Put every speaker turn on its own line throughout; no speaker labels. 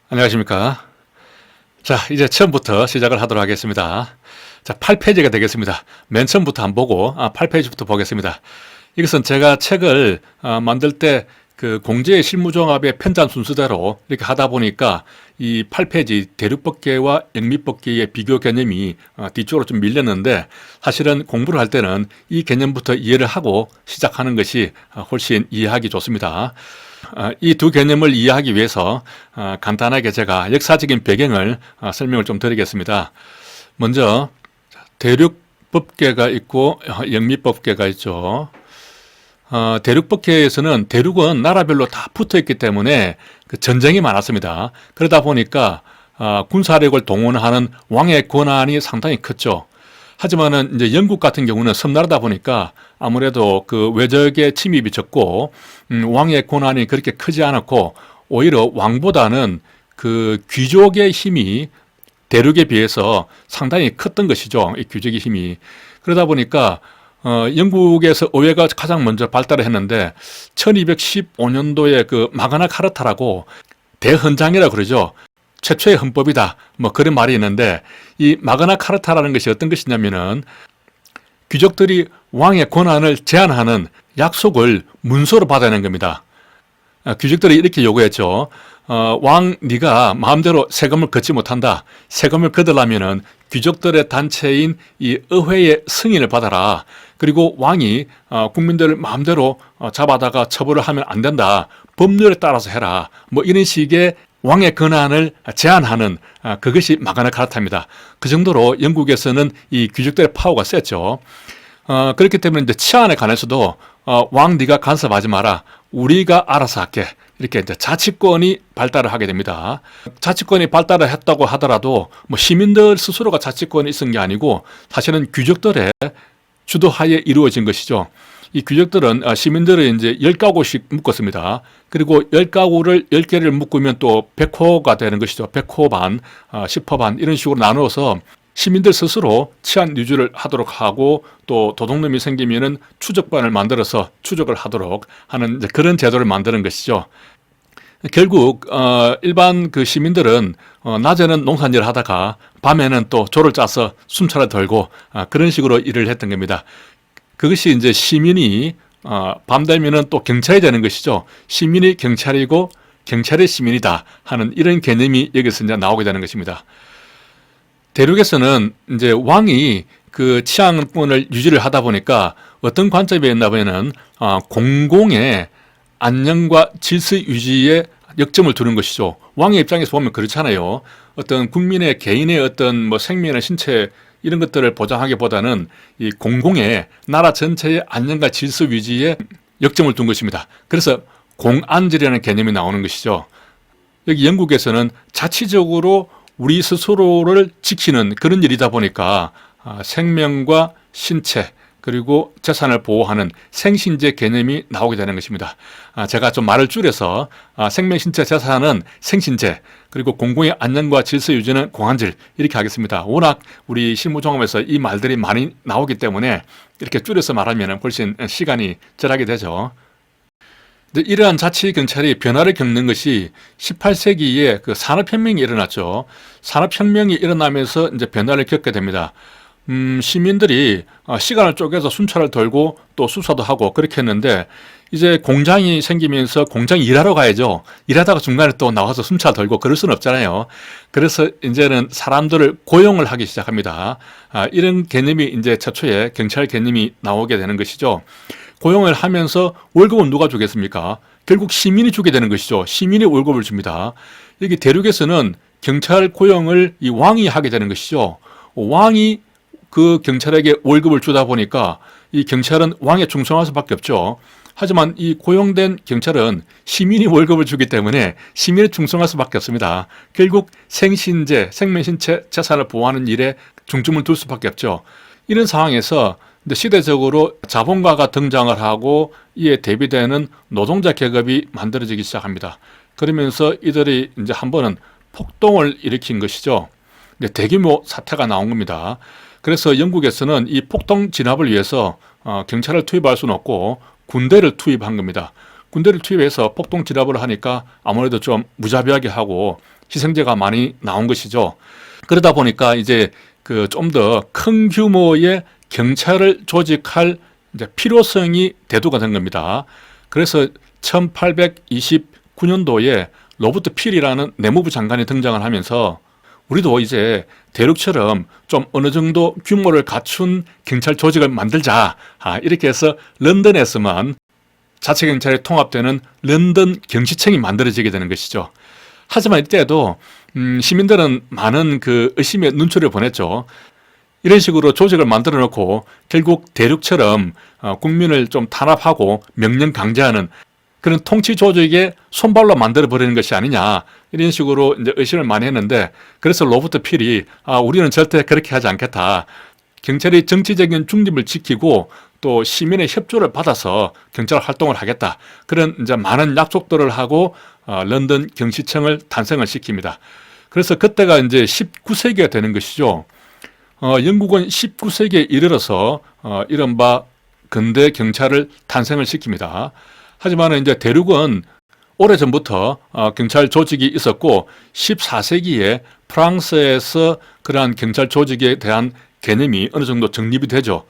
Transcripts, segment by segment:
안녕하십니까. 자, 이제 처음부터 시작을 하도록 하겠습니다. 자, 8페이지가 되겠습니다. 맨 처음부터 한번 보고 8페이지부터 보겠습니다. 이것은 제가 책을 만들 때 그 공제의 실무종합의 편찬 순서대로 이렇게 하다 보니까 이 8페이지 대륙법계와 영미법계의 비교 개념이 뒤쪽으로 좀 밀렸는데, 사실은 공부를 할 때는 이 개념부터 이해를 하고 시작하는 것이 훨씬 이해하기 좋습니다. 이 두 개념을 이해하기 위해서 간단하게 제가 역사적인 배경을 설명을 좀 드리겠습니다. 먼저 대륙법계가 있고 영미법계가 있죠. 대륙법계에서는 대륙은 나라별로 다 붙어 있기 때문에 그 전쟁이 많았습니다. 그러다 보니까 군사력을 동원하는 왕의 권한이 상당히 컸죠. 하지만은 이제 영국 같은 경우는 섬나라다 보니까 아무래도 그 외적의 침입이 적고 왕의 권한이 그렇게 크지 않았고, 오히려 왕보다는 그 귀족의 힘이 대륙에 비해서 상당히 컸던 것이죠. 이 귀족의 힘이. 그러다 보니까 영국에서 의회가 가장 먼저 발달을 했는데 1215년도에 그 마그나 카르타라고 대헌장이라고 그러죠. 최초의 헌법이다, 뭐 그런 말이 있는데, 이 마그나 카르타라는 것이 어떤 것이냐면은 귀족들이 왕의 권한을 제한하는 약속을 문서로 받아내는 겁니다. 귀족들이 이렇게 요구했죠. 왕, 네가 마음대로 세금을 걷지 못한다. 세금을 걷으려면은 귀족들의 단체인 이 의회의 승인을 받아라. 그리고 왕이 국민들을 마음대로 잡아다가 처벌을 하면 안 된다. 법률에 따라서 해라. 뭐 이런 식의 왕의 권한을 제한하는 그것이 마그나 카르타입니다. 그 정도로 영국에서는 이 귀족들의 파워가 셌죠. 그렇기 때문에 이제 치안에 관해서도 왕, 네가 간섭하지 마라. 우리가 알아서 할게. 이렇게 이제 자치권이 발달을 하게 됩니다. 자치권이 발달을 했다고 하더라도 뭐 시민들 스스로가 자치권이 있은 게 아니고 사실은 귀족들의 주도하에 이루어진 것이죠. 이 귀족들은 시민들을 이제 10가구씩 묶었습니다. 그리고 10가구를 10개를 묶으면 또 100호가 되는 것이죠. 100호 반, 10호 반 이런 식으로 나누어서 시민들 스스로 치안 유지를 하도록 하고, 또 도둑놈이 생기면은 추적반을 만들어서 추적을 하도록 하는 그런 제도를 만드는 것이죠. 결국 일반 그 시민들은 낮에는 농산일을 하다가 밤에는 또 조를 짜서 순찰을 덜고 그런 식으로 일을 했던 겁니다. 그것이 이제 시민이 밤 되면은 또 경찰이 되는 것이죠. 시민이 경찰이고 경찰이 시민이다 하는 이런 개념이 여기서 이제 나오게 되는 것입니다. 대륙에서는 이제 왕이 그 치안권을 유지를 하다 보니까 어떤 관점이었나 보면은 공공의 안녕과 질서 유지에 역점을 두는 것이죠. 왕의 입장에서 보면 그렇잖아요. 어떤 국민의 개인의 어떤 뭐 생명이나 신체 이런 것들을 보장하기보다는 이 공공의 나라 전체의 안녕과 질서 유지에 역점을 둔 것입니다. 그래서 공안질이라는 개념이 나오는 것이죠. 여기 영국에서는 자치적으로 우리 스스로를 지키는 그런 일이다 보니까 생명과 신체 그리고 재산을 보호하는 생신제 개념이 나오게 되는 것입니다. 제가 좀 말을 줄여서 생명, 신체, 재산은 생신제, 그리고 공공의 안녕과 질서 유지는 공안질, 이렇게 하겠습니다. 워낙 우리 실무종합에서 이 말들이 많이 나오기 때문에 이렇게 줄여서 말하면 훨씬 시간이 절약이 되죠. 이러한 자치경찰이 변화를 겪는 것이 18세기에 그 산업혁명이 일어났죠. 산업혁명이 일어나면서 이제 변화를 겪게 됩니다. 시민들이 시간을 쪼개서 순찰을 덜고 또 수사도 하고 그렇게 했는데, 이제 공장이 생기면서 공장 일하러 가야죠. 일하다가 중간에 또 나와서 순찰 덜고 그럴 수는 없잖아요. 그래서 이제는 사람들을 고용을 하기 시작합니다. 이런 개념이 이제 최초의 경찰 개념이 나오게 되는 것이죠. 고용을 하면서 월급은 누가 주겠습니까? 결국 시민이 주게 되는 것이죠. 시민이 월급을 줍니다. 여기 대륙에서는 경찰 고용을 이 왕이 하게 되는 것이죠. 왕이 그 경찰에게 월급을 주다 보니까 이 경찰은 왕에 충성할 수밖에 없죠. 하지만 이 고용된 경찰은 시민이 월급을 주기 때문에 시민에 충성할 수밖에 없습니다. 결국 생신제, 생명신체, 재산을 보호하는 일에 중점을 둘 수밖에 없죠. 이런 상황에서 시대적으로 자본가가 등장을 하고 이에 대비되는 노동자 계급이 만들어지기 시작합니다. 그러면서 이들이 이제 한 번은 폭동을 일으킨 것이죠. 대규모 사태가 나온 겁니다. 그래서 영국에서는 이 폭동 진압을 위해서 경찰을 투입할 수는 없고 군대를 투입한 겁니다. 군대를 투입해서 폭동 진압을 하니까 아무래도 좀 무자비하게 하고 희생자가 많이 나온 것이죠. 그러다 보니까 이제 그 좀 더 큰 규모의 경찰을 조직할 이제 필요성이 대두가 된 겁니다. 그래서 1829년도에 로버트 필이라는 내무부 장관이 등장을 하면서 우리도 이제 대륙처럼 좀 어느 정도 규모를 갖춘 경찰 조직을 만들자. 이렇게 해서 런던에서만 자체 경찰이 통합되는 런던 경시청이 만들어지게 되는 것이죠. 하지만 이때도 시민들은 많은 그 의심의 눈초리를 보냈죠. 이런 식으로 조직을 만들어 놓고 결국 대륙처럼 국민을 좀 탄압하고 명령 강제하는 그런 통치 조직의 손발로 만들어 버리는 것이 아니냐, 이런 식으로 이제 의심을 많이 했는데, 그래서 로버트 필이 우리는 절대 그렇게 하지 않겠다. 경찰이 정치적인 중립을 지키고 또 시민의 협조를 받아서 경찰 활동을 하겠다. 그런 이제 많은 약속들을 하고 런던 경시청을 탄생을 시킵니다. 그래서 그때가 이제 19세기가 되는 것이죠. 영국은 19세기에 이르러서 이른바 근대 경찰을 탄생을 시킵니다. 하지만 이제 대륙은 오래전부터 경찰 조직이 있었고 14세기에 프랑스에서 그러한 경찰 조직에 대한 개념이 어느 정도 정립이 되죠.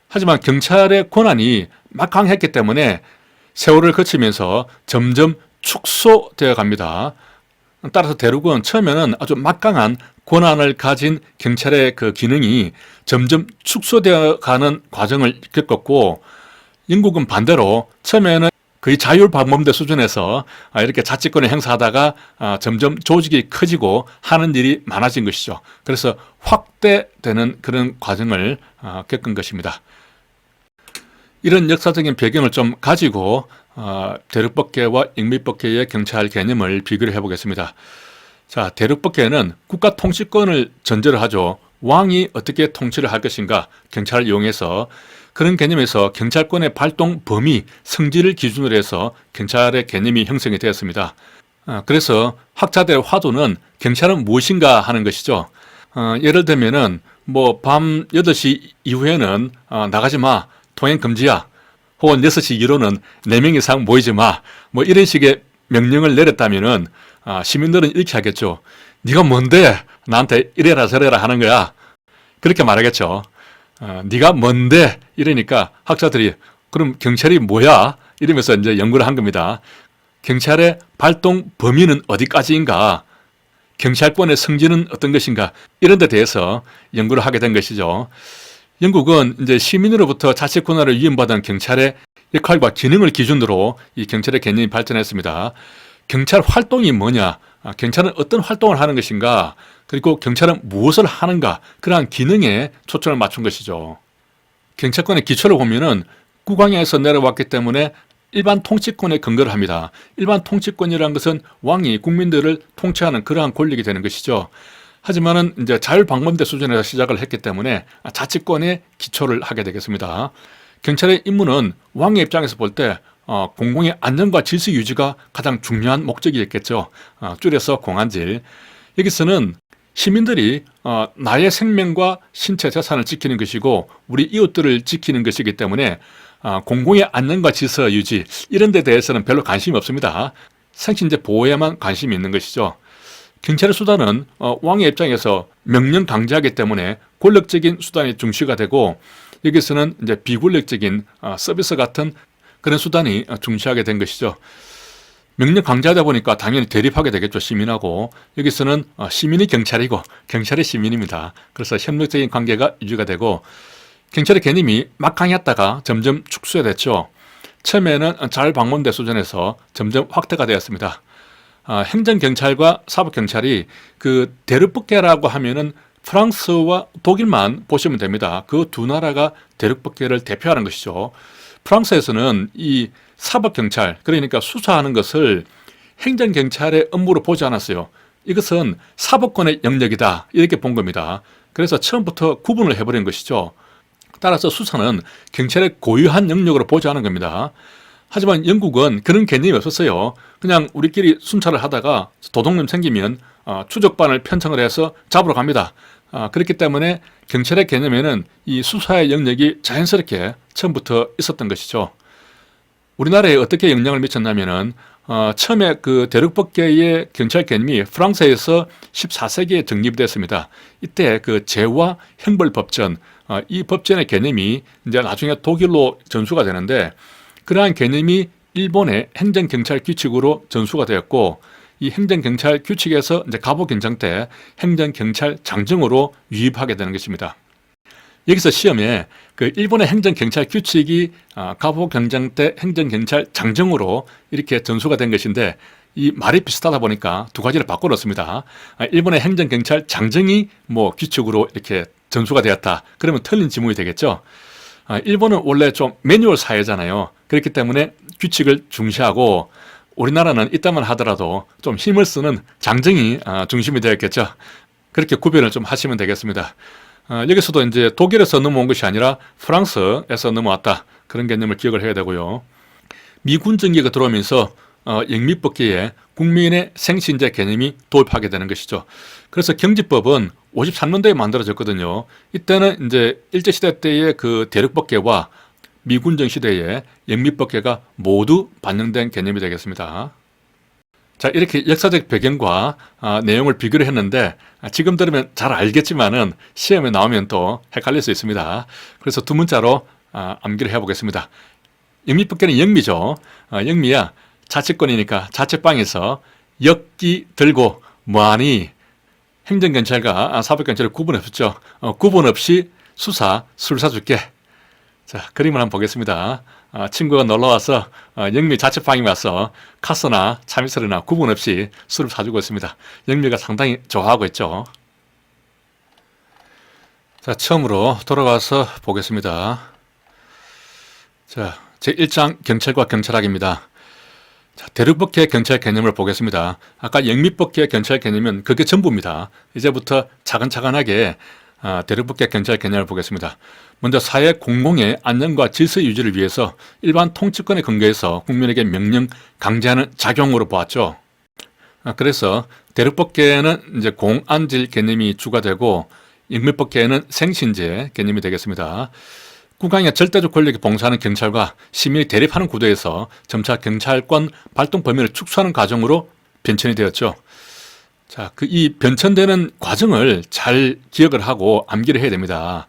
하지만 경찰의 권한이 막강했기 때문에 세월을 거치면서 점점 축소되어 갑니다. 따라서 대륙은 처음에는 아주 막강한 권한을 가진 경찰의 그 기능이 점점 축소되어 가는 과정을 겪었고, 영국은 반대로 처음에는 거의 자율방범대 수준에서 이렇게 자치권을 행사하다가 점점 조직이 커지고 하는 일이 많아진 것이죠. 그래서 확대되는 그런 과정을 겪은 것입니다. 이런 역사적인 배경을 좀 가지고 대륙법계와 영미법계의 경찰 개념을 비교를 해보겠습니다. 자, 대륙법계는 국가 통치권을 전제로 하죠. 왕이 어떻게 통치를 할 것인가, 경찰을 이용해서. 그런 개념에서 경찰권의 발동 범위, 성질을 기준으로 해서 경찰의 개념이 형성이 되었습니다. 그래서 학자들의 화두는 경찰은 무엇인가 하는 것이죠. 예를 들면은 밤 8시 이후에는 나가지 마, 통행 금지야. 혹은 6시 이후로는 4명 이상 모이지 마. 이런 식의 명령을 내렸다면은 시민들은 이렇게 하겠죠. 네가 뭔데 나한테 이래라 저래라 하는 거야. 그렇게 말하겠죠. 네가 뭔데 이러니까 학자들이 그럼 경찰이 뭐야? 이러면서 이제 연구를 한 겁니다. 경찰의 발동 범위는 어디까지인가? 경찰권의 성질은 어떤 것인가? 이런 데 대해서 연구를 하게 된 것이죠. 영국은 이제 시민으로부터 자치 권한을 위임받은 경찰의 역할과 기능을 기준으로 이 경찰의 개념이 발전했습니다. 경찰 활동이 뭐냐? 경찰은 어떤 활동을 하는 것인가? 그리고 경찰은 무엇을 하는가? 그러한 기능에 초점을 맞춘 것이죠. 경찰권의 기초를 보면은 국왕에서 내려왔기 때문에 일반 통치권에 근거를 합니다. 일반 통치권이라는 것은 왕이 국민들을 통치하는 그러한 권력이 되는 것이죠. 하지만은 이제 자율방범대 수준에서 시작을 했기 때문에 자치권에 기초를 하게 되겠습니다. 경찰의 임무는 왕의 입장에서 볼 때 공공의 안전과 질서 유지가 가장 중요한 목적이었겠죠. 줄여서 공안질. 여기서는 시민들이 나의 생명과 신체 재산을 지키는 것이고 우리 이웃들을 지키는 것이기 때문에 공공의 안전과 질서 유지 이런 데 대해서는 별로 관심이 없습니다. 생신제 보호에만 관심이 있는 것이죠. 경찰의 수단은 왕의 입장에서 명령 강제하기 때문에 권력적인 수단이 중시가 되고 여기서는 이제 비권력적인 서비스 같은 그런 수단이 중시하게 된 것이죠. 명령 강제하다 보니까 당연히 대립하게 되겠죠. 시민하고. 여기서는 시민이 경찰이고 경찰이 시민입니다. 그래서 협력적인 관계가 유지가 되고 경찰의 개념이 막강했다가 점점 축소됐죠. 처음에는 자율방범대 수준에서 점점 확대가 되었습니다. 행정경찰과 사법경찰이 그 대륙법계라고 하면은 프랑스와 독일만 보시면 됩니다. 그 두 나라가 대륙법계를 대표하는 것이죠. 프랑스에서는 이 사법경찰, 그러니까 수사하는 것을 행정경찰의 업무로 보지 않았어요. 이것은 사법권의 영역이다. 이렇게 본 겁니다. 그래서 처음부터 구분을 해버린 것이죠. 따라서 수사는 경찰의 고유한 영역으로 보지 않은 겁니다. 하지만 영국은 그런 개념이 없었어요. 그냥 우리끼리 순찰을 하다가 도둑놈 생기면 추적반을 편성을 해서 잡으러 갑니다. 그렇기 때문에 경찰의 개념에는 이 수사의 영역이 자연스럽게 처음부터 있었던 것이죠. 우리나라에 어떻게 영향을 미쳤냐면은 처음에 그 대륙법계의 경찰 개념이 프랑스에서 14세기에 정립됐습니다. 이때 그 제와 형벌법전, 이 법전의 개념이 이제 나중에 독일로 전수가 되는데, 그러한 개념이 일본의 행정경찰 규칙으로 전수가 되었고, 이 행정경찰 규칙에서 이제 갑오경장 때 행정경찰 장정으로 유입하게 되는 것입니다. 여기서 시험에 그 일본의 행정경찰 규칙이 갑오경장 때 행정경찰 장정으로 이렇게 전수가 된 것인데, 이 말이 비슷하다 보니까 두 가지를 바꿔 놓습니다. 일본의 행정경찰 장정이 뭐 규칙으로 이렇게 전수가 되었다. 그러면 틀린 지문이 되겠죠. 일본은 원래 좀 매뉴얼 사회잖아요. 그렇기 때문에 규칙을 중시하고, 우리나라는 이따만 하더라도 좀 힘을 쓰는 장정이 중심이 되었겠죠. 그렇게 구별을 좀 하시면 되겠습니다. 여기서도 이제 독일에서 넘어온 것이 아니라 프랑스에서 넘어왔다. 그런 개념을 기억을 해야 되고요. 미군 정기가 들어오면서 영미법계에 국민의 생신제 개념이 도입하게 되는 것이죠. 그래서 경지법은 53년도에 만들어졌거든요. 이때는 이제 일제시대 때의 그 대륙법계와 미군정 시대의 영미법계가 모두 반영된 개념이 되겠습니다. 자, 이렇게 역사적 배경과 내용을 비교를 했는데, 지금 들으면 잘 알겠지만은 시험에 나오면 또 헷갈릴 수 있습니다. 그래서 두 문자로 암기를 해보겠습니다. 영미법계는 영미죠. 영미야, 자치권이니까 자치방에서 역기 들고 뭐하니, 행정경찰과 사법경찰의 구분 없죠. 구분 없이 수사, 술 사줄게. 자, 그림을 한번 보겠습니다. 친구가 놀러와서 영미 자취방에 와서 카스나 참이슬이나 구분 없이 술을 사주고 있습니다. 영미가 상당히 좋아하고 있죠. 자, 처음으로 돌아가서 보겠습니다. 자, 제1장 경찰과 경찰학입니다. 자, 대륙법계 경찰 개념을 보겠습니다. 아까 영미법계 경찰 개념은 그게 전부입니다. 이제부터 차근차근하게 대륙법계 경찰 개념을 보겠습니다. 먼저 사회 공공의 안녕과 질서 유지를 위해서 일반 통치권에 근거해서 국민에게 명령 강제하는 작용으로 보았죠. 그래서 대륙법계는 이제 공안질 개념이 주가 되고, 영미법계는 생신제 개념이 되겠습니다. 국왕의 절대적 권력이 봉사하는 경찰과 시민이 대립하는 구도에서 점차 경찰권 발동 범위를 축소하는 과정으로 변천이 되었죠. 자, 이 변천되는 과정을 잘 기억을 하고 암기를 해야 됩니다.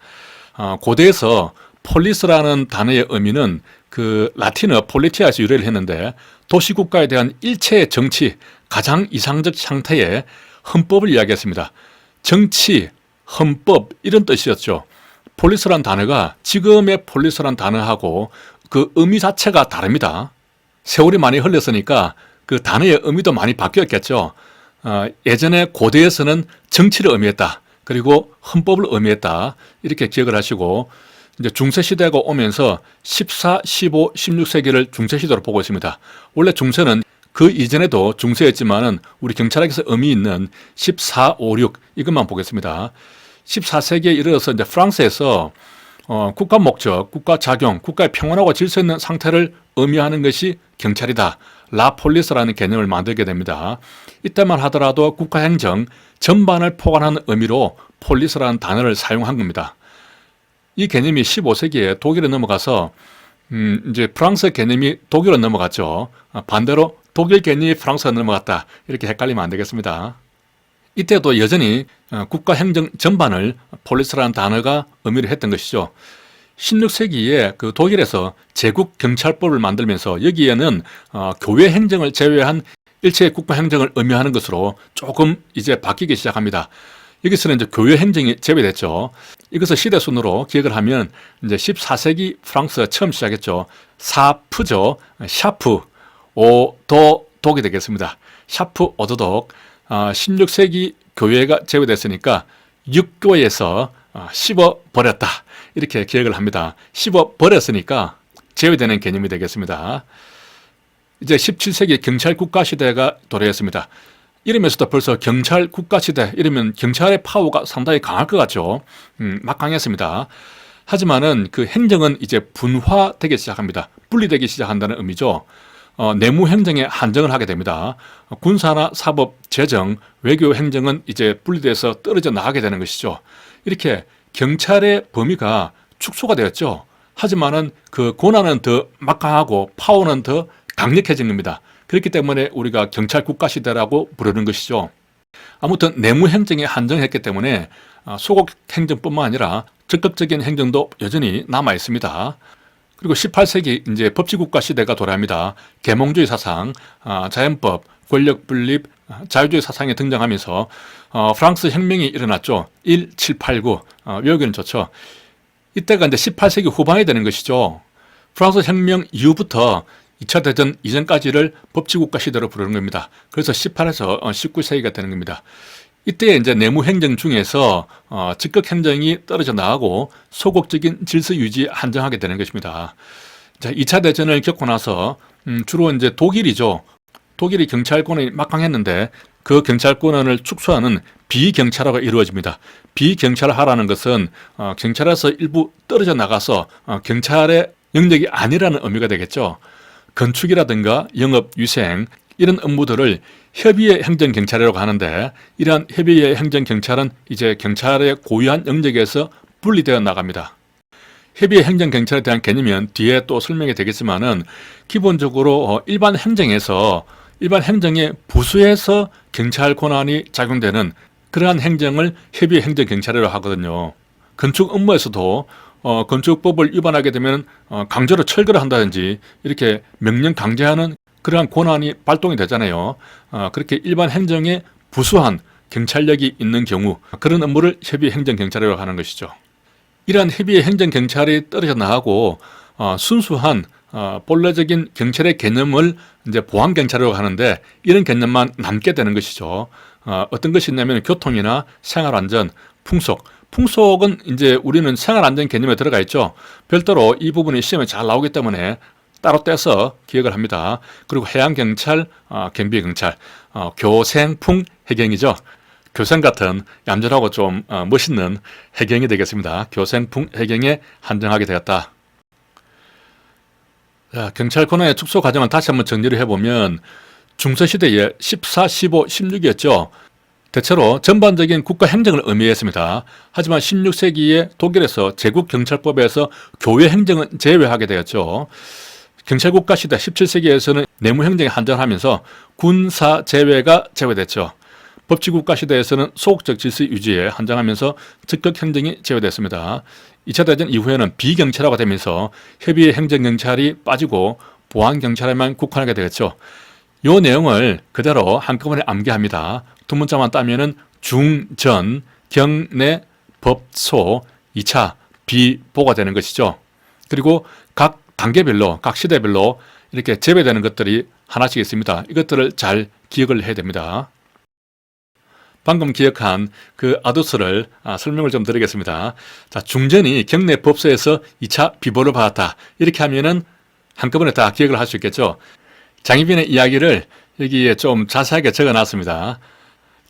고대에서 폴리스라는 단어의 의미는 그 라틴어 폴리티아에서 유래를 했는데, 도시국가에 대한 일체의 정치, 가장 이상적 상태의 헌법을 이야기했습니다. 정치, 헌법 이런 뜻이었죠. 폴리스란 단어가 지금의 폴리스란 단어하고 그 의미 자체가 다릅니다. 세월이 많이 흘렀으니까 그 단어의 의미도 많이 바뀌었겠죠. 예전에 고대에서는 정치를 의미했다. 그리고 헌법을 의미했다. 이렇게 기억을 하시고, 이제 중세시대가 오면서 14, 15, 16세기를 중세시대로 보고 있습니다. 원래 중세는 그 이전에도 중세였지만은 우리 경찰학에서 의미 있는 14, 5, 6 이것만 보겠습니다. 14세기에 이르러서 이제 프랑스에서 국가 목적, 국가 작용, 국가의 평온하고 질서 있는 상태를 의미하는 것이 경찰이다. 라폴리스라는 개념을 만들게 됩니다. 이때만 하더라도 국가행정 전반을 포괄하는 의미로 폴리스라는 단어를 사용한 겁니다. 이 개념이 15세기에 독일에 넘어가서 이제 프랑스 개념이 독일로 넘어갔죠. 반대로 독일 개념이 프랑스로 넘어갔다. 이렇게 헷갈리면 안 되겠습니다. 이때도 여전히 국가행정 전반을 폴리스라는 단어가 의미를 했던 것이죠. 16세기에 그 독일에서 제국경찰법을 만들면서 여기에는 교회 행정을 제외한 일체의 국가 행정을 의미하는 것으로 조금 이제 바뀌기 시작합니다. 여기서는 이제 교회 행정이 제외됐죠. 이것을 시대순으로 기억을 하면 이제 14세기 프랑스 처음 시작했죠. 사프죠. 샤프, 오도독이 되겠습니다. 샤프, 오도독. 16세기 교회가 제외됐으니까 육교에서 씹어버렸다. 이렇게 기억을 합니다. 씹어버렸으니까 제외되는 개념이 되겠습니다. 이제 17세기 경찰 국가시대가 도래했습니다. 이러면서도 벌써 경찰 국가시대, 이러면 경찰의 파워가 상당히 강할 것 같죠. 막 강했습니다. 하지만은 그 행정은 이제 분화되기 시작합니다. 분리되기 시작한다는 의미죠. 내무 행정에 한정을 하게 됩니다. 군사나 사법, 재정, 외교 행정은 이제 분리돼서 떨어져 나가게 되는 것이죠. 이렇게 경찰의 범위가 축소가 되었죠. 하지만은 그 권한은 더 막강하고 파워는 더 강력해진 겁니다. 그렇기 때문에 우리가 경찰 국가시대라고 부르는 것이죠. 아무튼 내무행정에 한정했기 때문에 소국 행정뿐만 아니라 적극적인 행정도 여전히 남아 있습니다. 그리고 18세기 이제 법치국가 시대가 도래합니다. 계몽주의 사상, 자연법, 권력 분립, 자유주의 사상이 등장하면서 프랑스 혁명이 일어났죠. 1789 외우기는 좋죠. 이때가 이제 18세기 후반이 되는 것이죠. 프랑스 혁명 이후부터 2차 대전 이전까지를 법치국가 시대로 부르는 겁니다. 그래서 18에서 19세기가 되는 겁니다. 이때 이제 내무행정 중에서 직급행정이 떨어져 나가고 소극적인 질서 유지에 한정하게 되는 것입니다. 자, 2차 대전을 겪고 나서 주로 이제 독일이죠. 독일이 경찰권이 막강했는데 그 경찰권을 축소하는 비경찰화가 이루어집니다. 비경찰화라는 것은 경찰에서 일부 떨어져 나가서 경찰의 영역이 아니라는 의미가 되겠죠. 건축이라든가 영업, 위생 이런 업무들을 협의의 행정경찰이라고 하는데 이러한 협의의 행정경찰은 이제 경찰의 고유한 영역에서 분리되어 나갑니다. 협의의 행정경찰에 대한 개념은 뒤에 또 설명이 되겠지만은 기본적으로 일반 행정에서 일반 행정의 부수에서 경찰 권한이 작용되는 그러한 행정을 협의의 행정경찰이라고 하거든요. 건축 업무에서도 건축법을 위반하게 되면 강제로 철거를 한다든지 이렇게 명령 강제하는 그러한 권한이 발동이 되잖아요. 그렇게 일반 행정에 부수한 경찰력이 있는 경우 그런 업무를 협의의 행정경찰이라고 하는 것이죠. 이러한 협의의 행정경찰이 떨어져 나가고 순수한 본래적인 경찰의 개념을 이제 보안경찰이라고 하는데 이런 개념만 남게 되는 것이죠. 어떤 것이 있냐면 교통이나 생활안전, 풍속은 이제 우리는 생활안전 개념에 들어가 있죠. 별도로 이 부분이 시험에 잘 나오기 때문에 따로 떼서 기억을 합니다. 그리고 해양경찰, 경비경찰, 교생풍 해경이죠. 교생 같은 얌전하고 좀 멋있는 해경이 되겠습니다. 교생풍 해경에 한정하게 되었다. 자, 경찰 권한의 축소 과정을 다시 한번 정리를 해보면 중세시대에 14, 15, 16이었죠. 대체로 전반적인 국가 행정을 의미했습니다. 하지만 16세기에 독일에서 제국경찰법에서 교회 행정은 제외하게 되었죠. 경찰국가 시대 17세기에서는 내무행정에 한정하면서 군사 제외가 제외됐죠. 법치국가 시대에서는 소극적 질서 유지에 한정하면서 적극행정이 제외됐습니다. 2차 대전 이후에는 비경찰화가 되면서 협의의 행정경찰이 빠지고 보안경찰에만 국한하게 되었죠. 이 내용을 그대로 한꺼번에 암기합니다. 두 문자만 따면은 중전, 경내, 법소, 2차, 비보가 되는 것이죠. 그리고 각 단계별로, 각 시대별로 이렇게 제외되는 것들이 하나씩 있습니다. 이것들을 잘 기억을 해야 됩니다. 방금 기억한 그 아두스를 설명을 좀 드리겠습니다. 자, 중전이 경내 법소에서 2차 비보를 받았다. 이렇게 하면은 한꺼번에 다 기억을 할 수 있겠죠. 장희빈의 이야기를 여기에 좀 자세하게 적어 놨습니다.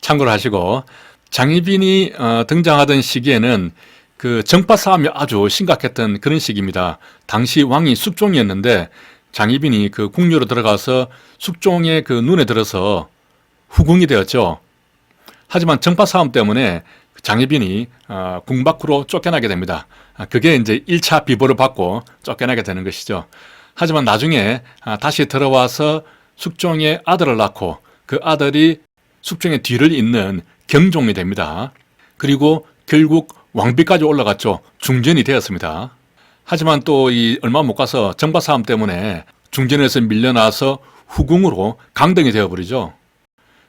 참고를 하시고, 장희빈이 등장하던 시기에는 그 정파 싸움이 아주 심각했던 그런 시기입니다. 당시 왕이 숙종이었는데 장희빈이 그 궁녀로 들어가서 숙종의 그 눈에 들어서 후궁이 되었죠. 하지만 정파 싸움 때문에 장희빈이 궁 밖으로 쫓겨나게 됩니다. 그게 이제 1차 비보를 받고 쫓겨나게 되는 것이죠. 하지만 나중에 다시 들어와서 숙종의 아들을 낳고 그 아들이 숙종의 뒤를 잇는 경종이 됩니다. 그리고 결국 왕비까지 올라갔죠. 중전이 되었습니다. 하지만 또 얼마 못 가서 정파 싸움 때문에 중전에서 밀려나서 후궁으로 강등이 되어버리죠.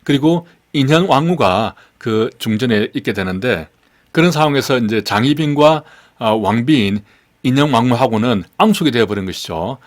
그리고 인현 왕후가 그 중전에 있게 되는데 그런 상황에서 이제 장희빈과 왕비인 인현 왕후하고는 앙숙이 되어버린 것이죠.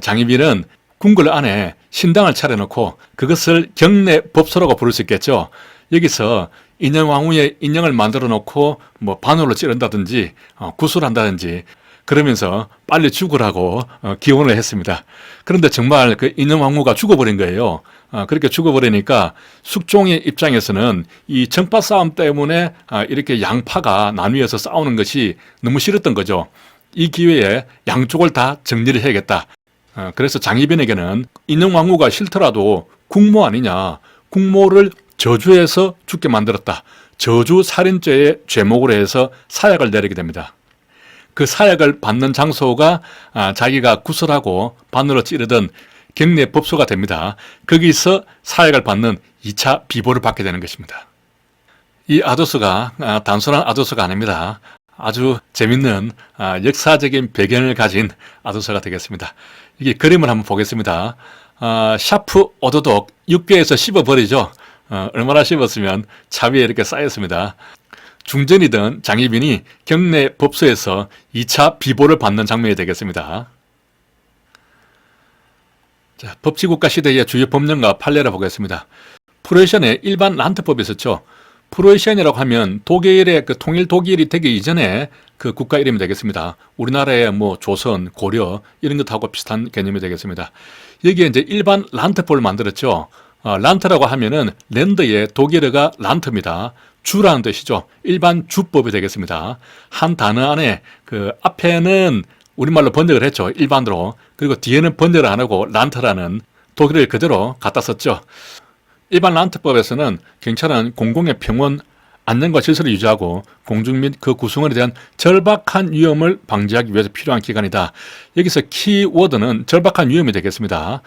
장희빈은 궁궐 안에 신당을 차려놓고 그것을 경내 법소라고 부를 수 있겠죠. 여기서 인현 왕후의 인형을 만들어 놓고 뭐 바늘로 찌른다든지 구술한다든지 그러면서 빨리 죽으라고 기원을 했습니다. 그런데 정말 그 인현 왕후가 죽어버린 거예요. 그렇게 죽어버리니까 숙종의 입장에서는 이 정파 싸움 때문에 이렇게 양파가 나뉘어서 싸우는 것이 너무 싫었던 거죠. 이 기회에 양쪽을 다 정리를 해야겠다. 그래서 장희빈에게는 인현 왕후가 싫더라도 국모 아니냐, 국모를 저주해서 죽게 만들었다. 저주 살인죄의 죄목으로 해서 사약을 내리게 됩니다. 그 사약을 받는 장소가 자기가 구슬하고 바늘로 찌르던 경내 법소가 됩니다. 거기서 사약을 받는 2차 비보를 받게 되는 것입니다. 이 아도스가 단순한 아도스가 아닙니다. 아주 재밌는 역사적인 배경을 가진 아도스가 되겠습니다. 이게 그림을 한번 보겠습니다. 샤프 오도독 6개에서 씹어버리죠. 얼마나 씹었으면 차 위에 이렇게 쌓였습니다. 중전이든 장희빈이 경내 법소에서 2차 비보를 받는 장면이 되겠습니다. 자, 법치국가 시대의 주요 법령과 판례를 보겠습니다. 프로에션의 일반 란트법이 있었죠. 프로에션이라고 하면 독일의 그 통일 독일이 되기 이전에 그 국가 이름이 되겠습니다. 우리나라의 뭐 조선, 고려 이런 것하고 비슷한 개념이 되겠습니다. 여기에 이제 일반 란트법을 만들었죠. 란트라고 하면은 랜드의 독일어가 란트입니다. 주라는 뜻이죠. 일반 주법이 되겠습니다. 한 단어 안에 그 앞에는 우리말로 번역을 했죠. 일반으로. 그리고 뒤에는 번역을 안 하고 란트라는 독일어를 그대로 갖다 썼죠. 일반 란트법에서는 경찰은 공공의 평온, 안전과 질서를 유지하고 공중 및 그 구성원에 대한 절박한 위험을 방지하기 위해서 필요한 기관이다. 여기서 키워드는 절박한 위험이 되겠습니다.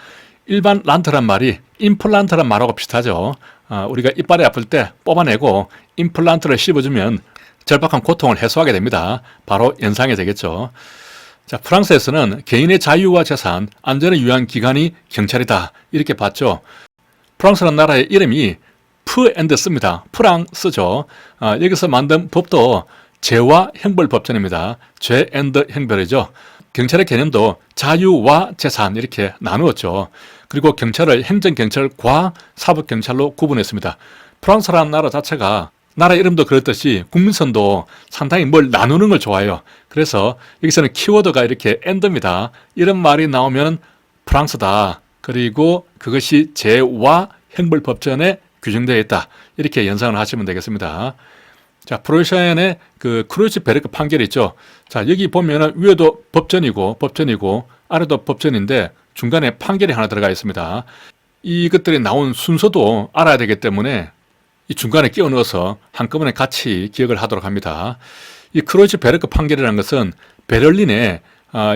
일반 란트란 말이 임플란트란 말하고 비슷하죠. 우리가 이빨이 아플 때 뽑아내고 임플란트를 씹어주면 절박한 고통을 해소하게 됩니다. 바로 연상이 되겠죠. 자, 프랑스에서는 개인의 자유와 재산, 안전을 위한 기관이 경찰이다. 이렇게 봤죠. 프랑스라는 나라의 이름이 프앤드스입니다. 프랑스죠. 여기서 만든 법도 죄와 형벌 법전입니다. 죄 앤드 형벌이죠. 경찰의 개념도 자유와 재산 이렇게 나누었죠. 그리고 경찰을 행정경찰과 사법경찰로 구분했습니다. 프랑스라는 나라 자체가 나라 이름도 그렇듯이 국민선도 상당히 뭘 나누는 걸 좋아해요. 그래서 여기서는 키워드가 이렇게 앤드입니다. 이런 말이 나오면 프랑스다. 그리고 그것이 죄와 형벌법전에 규정되어 있다. 이렇게 연상을 하시면 되겠습니다. 자, 프로이센의 그 크루이츠베르크 판결이 있죠. 자, 여기 보면은 위에도 법전이고 아래도 법전인데 중간에 판결이 하나 들어가 있습니다. 이것들이 나온 순서도 알아야 되기 때문에 이 중간에 끼워 넣어서 한꺼번에 같이 기억을 하도록 합니다. 이 크루이츠베르크 판결이라는 것은 베를린에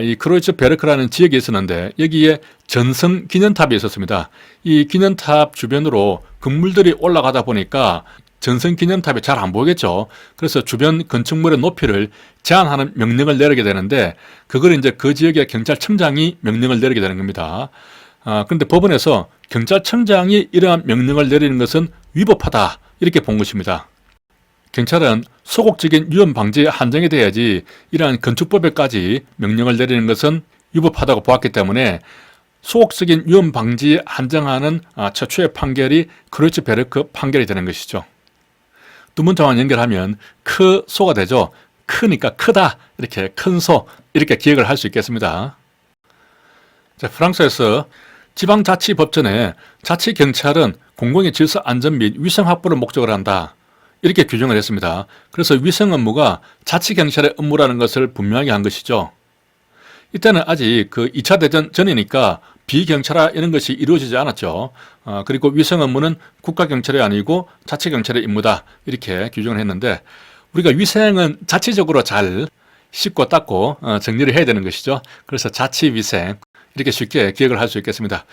이 크루이츠베르크라는 지역이 있었는데 여기에 전성 기념탑이 있었습니다. 이 기념탑 주변으로 건물들이 올라가다 보니까 전성 기념탑이 잘 안 보이겠죠. 그래서 주변 건축물의 높이를 제한하는 명령을 내리게 되는데 그걸 이제 그 지역의 경찰청장이 명령을 내리게 되는 겁니다. 그런데 법원에서 경찰청장이 이러한 명령을 내리는 것은 위법하다 이렇게 본 것입니다. 경찰은 소극적인 위험 방지에 한정이 돼야지 이러한 건축법에까지 명령을 내리는 것은 위법하다고 보았기 때문에 소극적인 위험 방지에 한정하는 최초의 판결이 크루이츠베르크 판결이 되는 것이죠. 두 문자만 연결하면 크소가 되죠. 크니까 크다 이렇게 큰 소 이렇게 기억을 할 수 있겠습니다. 자, 프랑스에서 지방자치법전에 자치경찰은 공공의 질서 안전 및 위생 확보를 목적으로 한다. 이렇게 규정을 했습니다. 그래서 위생 업무가 자치경찰의 업무라는 것을 분명하게 한 것이죠. 이때는 아직 그 2차 대전 전이니까 비경찰화 이런 것이 이루어지지 않았죠. 그리고 위생 업무는 국가경찰이 아니고 자치경찰의 임무다. 이렇게 규정을 했는데 우리가 위생은 자치적으로 잘 씻고 닦고 정리를 해야 되는 것이죠. 그래서 자치위생 이렇게 쉽게 기억을 할 수 있겠습니다.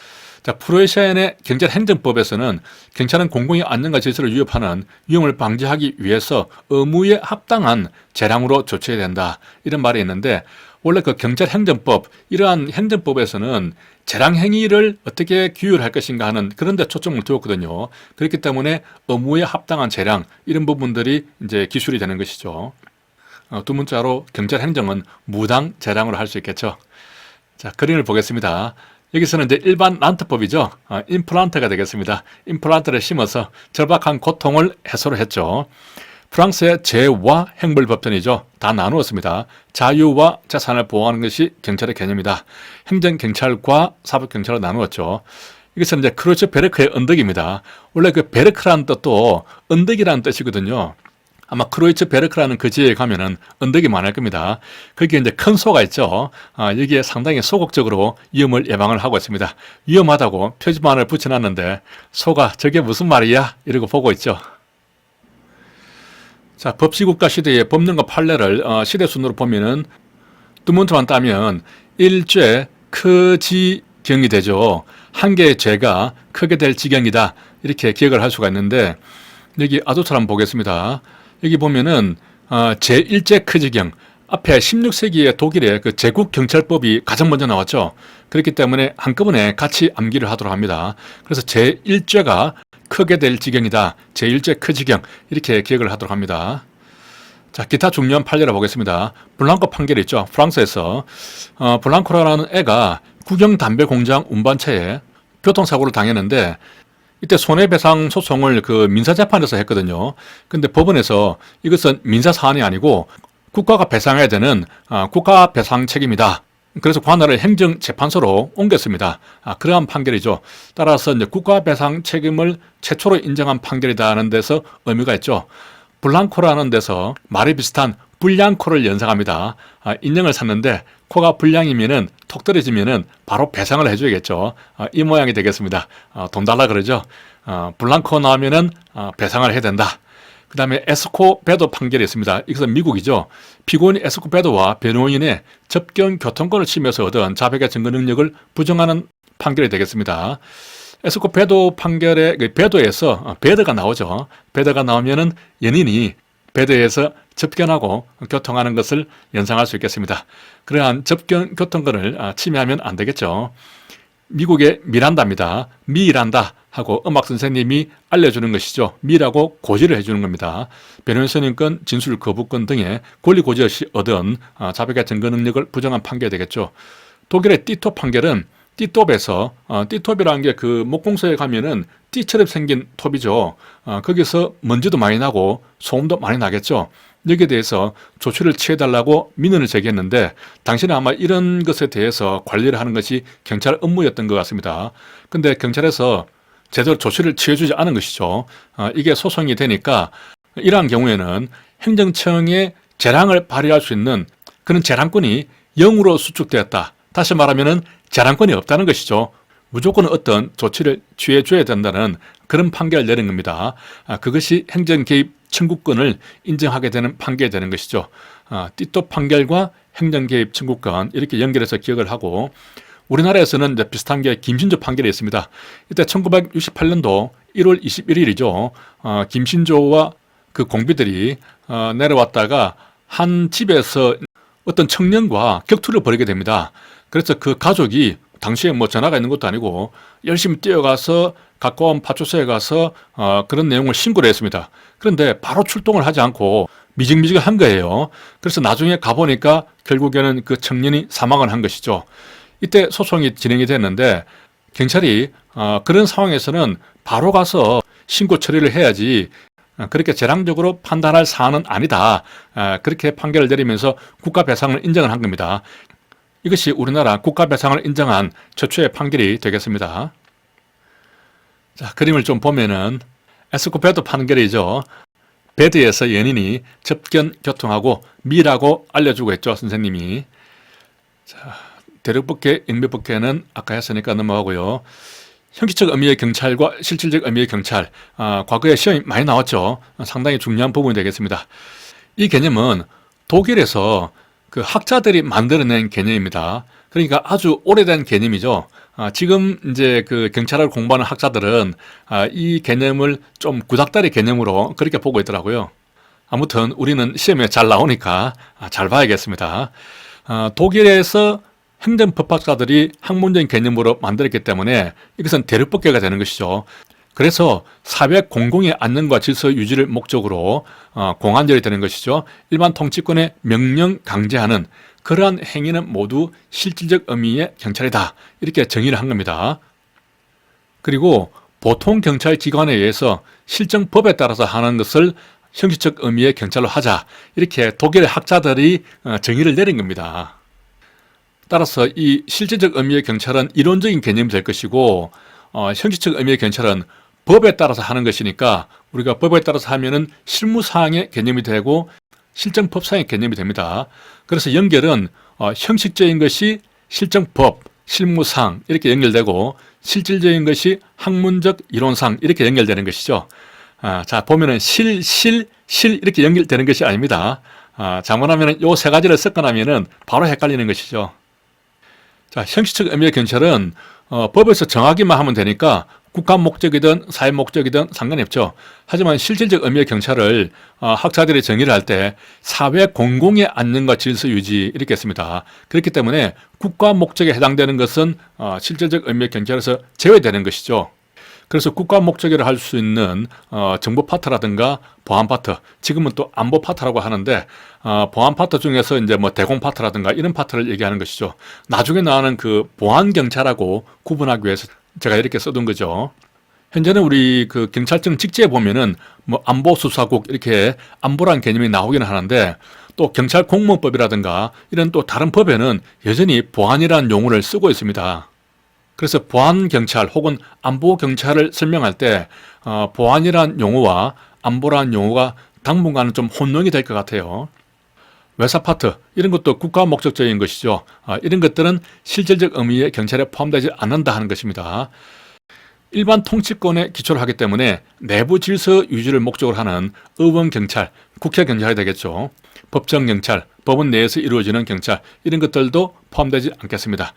자, 프로이센의 경찰행정법에서는 경찰은 공공의 안전과 질서를 위협하는 위험을 방지하기 위해서 의무에 합당한 재량으로 조치해야 된다. 이런 말이 있는데 원래 그 경찰행정법 이러한 행정법에서는 재량 행위를 어떻게 규율할 것인가 하는 그런 데 초점을 두었거든요. 그렇기 때문에 의무에 합당한 재량 이런 부분들이 이제 기술이 되는 것이죠. 두 문자로 경찰행정은 무당 재량으로 할 수 있겠죠. 자, 그림을 보겠습니다. 여기서는 이제 일반 란트법이죠. 임플란트가 되겠습니다. 임플란트를 심어서 절박한 고통을 해소를 했죠. 프랑스의 죄와 형벌법전이죠. 다 나누었습니다. 자유와 재산을 보호하는 것이 경찰의 개념이다. 행정경찰과 사법경찰을 나누었죠. 이것은 이제 크루이츠베르크의 언덕입니다. 원래 그 베르크라는 뜻도 언덕이라는 뜻이거든요. 아마 크루이츠베르크라는 그 지역에 가면은 언덕이 많을 겁니다. 거기에 이제 큰 소가 있죠. 여기에 상당히 소극적으로 위험을 예방을 하고 있습니다. 위험하다고 표지판을 붙여놨는데 소가 저게 무슨 말이야? 이러고 보고 있죠. 자, 법치국가 시대의 법령과 판례를 시대 순으로 보면은 두 문자만 따면 일죄 크지 기억이 되죠. 한 개의 죄가 크게 될 지경이다. 이렇게 기억을 할 수가 있는데 여기 아도처럼 한번 보겠습니다. 여기 보면은 제1제 크지경 앞에 16세기의 독일의 그 제국경찰법이 가장 먼저 나왔죠. 그렇기 때문에 한꺼번에 같이 암기를 하도록 합니다. 그래서 제1죄가 크게 될 지경이다. 제1제 크지경 이렇게 기억을 하도록 합니다. 자, 기타 중요한 판례를 보겠습니다. 블랑코 판결이 있죠. 프랑스에서 블랑코라는 애가 국영 담배 공장 운반차에 교통사고를 당했는데 이때 손해배상 소송을 그 민사재판에서 했거든요. 근데 법원에서 이것은 민사사안이 아니고 국가가 배상해야 되는 국가 배상 책임이다. 그래서 관할을 행정재판소로 옮겼습니다. 그러한 판결이죠. 따라서 이제 국가 배상 책임을 최초로 인정한 판결이다 하는 데서 의미가 있죠. 블랑코라는 데서 말이 비슷한 불량코를 연상합니다. 인형을 샀는데 코가 불량이면은 톡 떨어지면은 바로 배상을 해줘야겠죠. 이 모양이 되겠습니다. 돈 달라 그러죠. 블랑코 나오면은 배상을 해야 된다. 그 다음에 에스코베도 판결이 있습니다. 이것은 미국이죠. 피고인 에스코베도와 변호인의 접견 교통권을 침해해서 얻은 자백의 증거 능력을 부정하는 판결이 되겠습니다. 에스코베도 판결의 그 배도에서 배드가 나오죠. 배드가 나오면은 연인이 배드에서 접견하고 교통하는 것을 연상할 수 있겠습니다. 그러한 접견 교통권을 침해하면 안 되겠죠. 미국의 미란다입니다. 미란다 하고 음악 선생님이 알려주는 것이죠. 미라고 고지를 해주는 겁니다. 변호인 선임권, 진술 거부권 등의 권리 고지 없이 얻은 자백의 증거 능력을 부정한 판결이 되겠죠. 독일의 띠톱 판결은 띠톱에서 띠톱이라는 게 그 목공소에 가면은 띠처럼 생긴 톱이죠. 거기서 먼지도 많이 나고 소음도 많이 나겠죠. 여기에 대해서 조치를 취해달라고 민원을 제기했는데 당시는 아마 이런 것에 대해서 관리를 하는 것이 경찰 업무였던 것 같습니다. 근데 경찰에서 제대로 조치를 취해주지 않은 것이죠. 이게 소송이 되니까 이러한 경우에는 행정청에 재량을 발휘할 수 있는 그런 재량권이 0으로 수축되었다. 다시 말하면은 재량권이 없다는 것이죠. 무조건 어떤 조치를 취해줘야 된다는 그런 판결을 내린 겁니다. 그것이 행정개입 청구권을 인정하게 되는 판결이 되는 것이죠. 띠톱 판결과 행정개입 청구권 이렇게 연결해서 기억을 하고 우리나라에서는 이제 비슷한 게 김신조 판결이 있습니다. 이때 1968년도 1월 21일이죠. 김신조와 그 공비들이 내려왔다가 한 집에서 어떤 청년과 격투를 벌이게 됩니다. 그래서 그 가족이 당시에 뭐 전화가 있는 것도 아니고 열심히 뛰어가서 가까운 파출소에 가서 그런 내용을 신고를 했습니다. 그런데 바로 출동을 하지 않고 미직미직한 거예요. 그래서 나중에 가보니까 결국에는 그 청년이 사망을 한 것이죠. 이때 소송이 진행이 됐는데 경찰이 그런 상황에서는 바로 가서 신고 처리를 해야지 그렇게 재량적으로 판단할 사안은 아니다. 그렇게 판결을 내리면서 국가배상을 인정을 한 겁니다. 이것이 우리나라 국가배상을 인정한 최초의 판결이 되겠습니다. 자, 그림을 좀 보면은 에스코베도 판결이죠. 베드에서 연인이 접견 교통하고 미라고 알려주고 했죠, 선생님이. 자, 대륙법계, 영미법계는 아까 했으니까 넘어가고요. 형식적 의미의 경찰과 실질적 의미의 경찰, 과거에 시험이 많이 나왔죠. 상당히 중요한 부분이 되겠습니다. 이 개념은 독일에서 그 학자들이 만들어낸 개념입니다. 그러니까 아주 오래된 개념이죠. 지금 이제 그 경찰을 공부하는 학자들은 이 개념을 좀 구닥다리 개념으로 그렇게 보고 있더라고요. 아무튼 우리는 시험에 잘 나오니까 잘 봐야겠습니다. 독일에서 행정법학자들이 학문적인 개념으로 만들었기 때문에 이것은 대륙법계가 되는 것이죠. 그래서 사회 공공의 안녕과 질서 유지를 목적으로 공안절이 되는 것이죠. 일반 통치권의 명령 강제하는 그러한 행위는 모두 실질적 의미의 경찰이다. 이렇게 정의를 한 겁니다. 그리고 보통 경찰 기관에 의해서 실정법에 따라서 하는 것을 형식적 의미의 경찰로 하자. 이렇게 독일의 학자들이 정의를 내린 겁니다. 따라서 이 실질적 의미의 경찰은 이론적인 개념이 될 것이고 형식적 의미의 경찰은 법에 따라서 하는 것이니까 우리가 법에 따라서 하면은 실무사항의 개념이 되고 실정법상의 개념이 됩니다. 그래서 연결은 형식적인 것이 실정법, 실무상 이렇게 연결되고 실질적인 것이 학문적 이론상 이렇게 연결되는 것이죠. 자, 보면은 실 이렇게 연결되는 것이 아닙니다. 잘못하면은 요 세 가지를 섞어나면은 바로 헷갈리는 것이죠. 자, 형식적 의미의 경찰은 법에서 정하기만 하면 되니까 국가 목적이든 사회 목적이든 상관이 없죠. 하지만 실질적 의미의 경찰을 학자들이 정의를 할 때 사회 공공의 안녕과 질서 유지 이렇게 했습니다. 그렇기 때문에 국가 목적에 해당되는 것은 실질적 의미의 경찰에서 제외되는 것이죠. 그래서 국가 목적이라 할 수 있는 정보 파트라든가 보안 파트, 지금은 또 안보 파트라고 하는데 보안 파트 중에서 이제 뭐 대공 파트라든가 이런 파트를 얘기하는 것이죠. 나중에 나오는 그 보안 경찰하고 구분하기 위해서 제가 이렇게 써둔 거죠. 현재는 우리 그 경찰청 직제에 보면은 뭐 안보수사국 이렇게 안보란 개념이 나오기는 하는데 또 경찰 공무원법이라든가 이런 또 다른 법에는 여전히 보안이라는 용어를 쓰고 있습니다. 그래서 보안경찰 혹은 안보경찰을 설명할 때 보안이란 용어와 안보란 용어가 당분간은 좀 혼동이 될 것 같아요. 외사 파트 이런 것도 국가 목적적인 것이죠. 이런 것들은 실질적 의미의 경찰에 포함되지 않는다 하는 것입니다. 일반 통치권에 기초를 하기 때문에 내부 질서 유지를 목적으로 하는 의원경찰, 국회경찰이 되겠죠. 법정경찰, 법원 내에서 이루어지는 경찰 이런 것들도 포함되지 않겠습니다.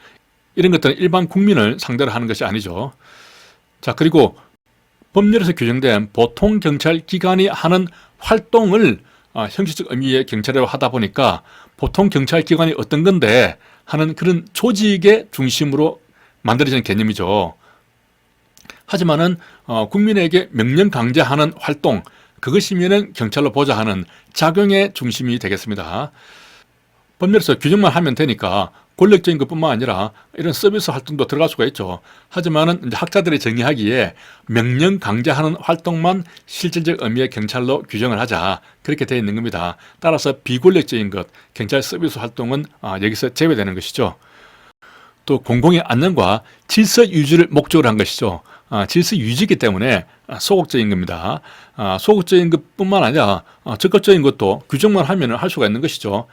이런 것들은 일반 국민을 상대로 하는 것이 아니죠. 자, 그리고 법률에서 규정된 보통 경찰 기관이 하는 활동을 형식적 의미의 경찰이라고 하다 보니까 보통 경찰 기관이 어떤 건데 하는 그런 조직의 중심으로 만들어진 개념이죠. 하지만은 국민에게 명령 강제하는 활동, 그것이면은 경찰로 보자 하는 작용의 중심이 되겠습니다. 법률에서 규정만 하면 되니까 권력적인 것뿐만 아니라 이런 서비스 활동도 들어갈 수가 있죠. 하지만은 이제 학자들이 정의하기에 명령 강제하는 활동만 실질적 의미의 경찰로 규정을 하자 그렇게 되어 있는 겁니다. 따라서 비권력적인 것, 경찰 서비스 활동은 여기서 제외되는 것이죠. 또 공공의 안녕과 질서 유지를 목적으로 한 것이죠. 질서 유지이기 때문에 소극적인 겁니다. 소극적인 것뿐만 아니라 적극적인 것도 규정만 하면 할 수가 있는 것이죠.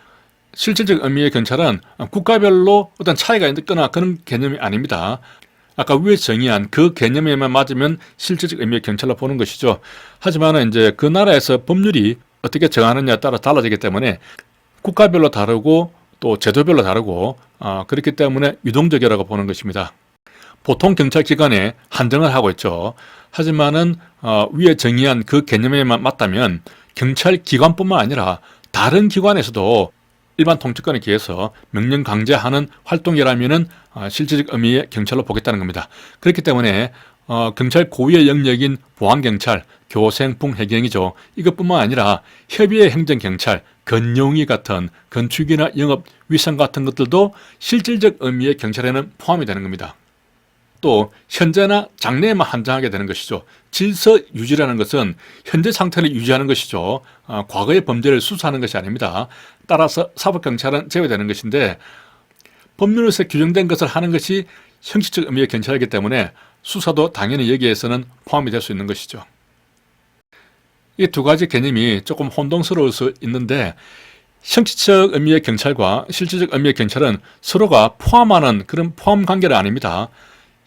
실질적 의미의 경찰은 국가별로 어떤 차이가 있거나 그런 개념이 아닙니다. 아까 위에 정의한 그 개념에만 맞으면 실질적 의미의 경찰로 보는 것이죠. 하지만 이제 그 나라에서 법률이 어떻게 정하느냐에 따라 달라지기 때문에 국가별로 다르고 또 제도별로 다르고 그렇기 때문에 유동적이라고 보는 것입니다. 보통 경찰 기관에 한정을 하고 있죠. 하지만은 위에 정의한 그 개념에만 맞다면 경찰 기관뿐만 아니라 다른 기관에서도 일반 통치권에 기해서 명령 강제하는 활동이라면은 실질적 의미의 경찰로 보겠다는 겁니다. 그렇기 때문에 경찰 고유의 영역인 보안경찰, 교생풍 해경이죠. 이것뿐만 아니라 협의의 행정경찰, 건용위 같은 건축이나 영업, 위상 같은 것들도 실질적 의미의 경찰에는 포함이 되는 겁니다. 또 현재나 장래에만 한정하게 되는 것이죠. 질서 유지라는 것은 현재 상태를 유지하는 것이죠. 과거의 범죄를 수사하는 것이 아닙니다. 따라서 사법경찰은 제외되는 것인데 법률에서 규정된 것을 하는 것이 형식적 의미의 경찰이기 때문에 수사도 당연히 여기에서는 포함이 될 수 있는 것이죠. 이 두 가지 개념이 조금 혼동스러울 수 있는데 형식적 의미의 경찰과 실질적 의미의 경찰은 서로가 포함하는 그런 포함 관계는 아닙니다.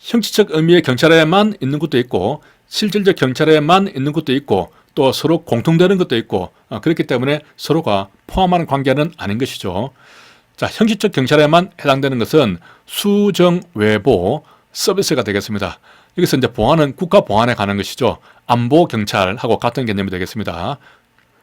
형식적 의미의 경찰에만 있는 것도 있고 실질적 경찰에만 있는 것도 있고 또 서로 공통되는 것도 있고 그렇기 때문에 서로가 포함하는 관계는 아닌 것이죠. 자, 형식적 경찰에만 해당되는 것은 수정 외보 서비스가 되겠습니다. 여기서 이제 보안은 국가 보안에 관한 것이죠. 안보 경찰하고 같은 개념이 되겠습니다.